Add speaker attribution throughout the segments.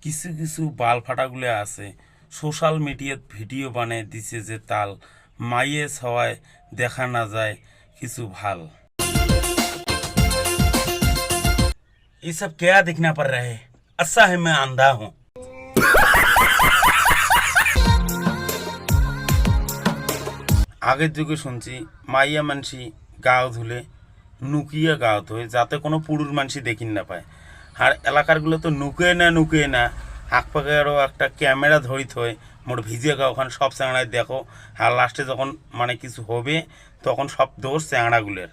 Speaker 1: কিছু কিছু বাল ফাটাগুলো আছে সোশ্যাল মিডিয়াত ভিডিও বানিয়ে দিছে যে তাল মাইয়ে সবাই দেখা না যায় কিছু ভাল। ये सब क्या दिखना पड़ रहा है? अच्छा है मैं अंधा हूँ। আগের যুগে শুনছি মাইয়া মানসি গাও ধুলে নুকিয়ে গাও ধোয় যাতে কোনো পুরুষ মানসি দেখিন না পায়। আর এলাকারগুলো তো নুকে না হাক পাকে আরও একটা ক্যামেরা ধরিত হয় মোট ভিজে গাও ওখানে সব চ্যাংড়ায় দেখো। আর লাস্টে যখন মানে কিছু হবে তখন সব দোষ চ্যাংড়াগুলের।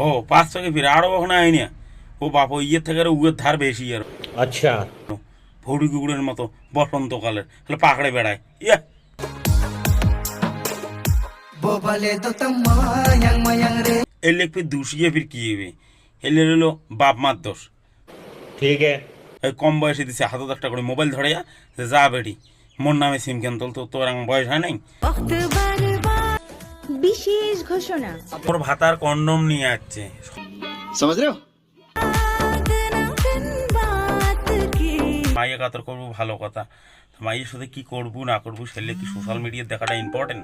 Speaker 1: ও 5 টাকা ফিরে আরও কখনো আইনি। ও বাপ ইয়ের থেকে আরো উয়ের ধার বেশি আর
Speaker 2: আচ্ছা
Speaker 1: ভৌড়ি কুকুরের মতো বসন্তকালের তাহলে পাকড়ে বেড়ায় ইয়ে। এই লিখবি দুষিয়ে ফির কি হবে? এলে হলো বাপ মার দোষ।
Speaker 2: ঠিক है
Speaker 1: এই কম বয়সে দিছে হাতত একটা করে মোবাইল ধরে যা বেটি মোর নামে সিম কেন তোল তো তোর বয়স হয় নাই।
Speaker 3: বিশেষ ঘোষণা
Speaker 1: তোর ভাতার কন্ডম নিয়ে আসছে
Speaker 4: समझ रहे हो
Speaker 1: মাইয়া কাতর করবো ভালো কথা, মাইয়ের সাথে কি করবো না করবো সেলে কি সোশ্যাল মিডিয়া দেখাটা ইম্পর্টেন্ট?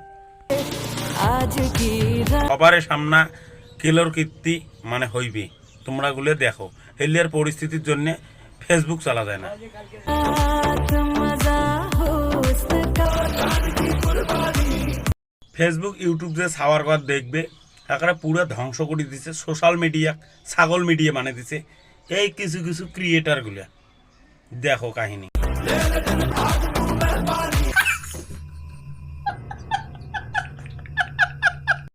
Speaker 1: সবার সামনা কেলোর কীর্তি মানে হইবে তোমরা গুলো দেখো। হেলিয়ার পরিস্থিতির জন্য ফেসবুক চালা যায় না। ফেসবুক ইউটিউব যে ছাওয়ার পর দেখবে তারা পুরো ধ্বংস করে দিছে সোশ্যাল মিডিয়া, ছাগল মিডিয়া মানে দিছে এই কিছু কিছু ক্রিয়েটারগুলো। দেখো কাহিনী।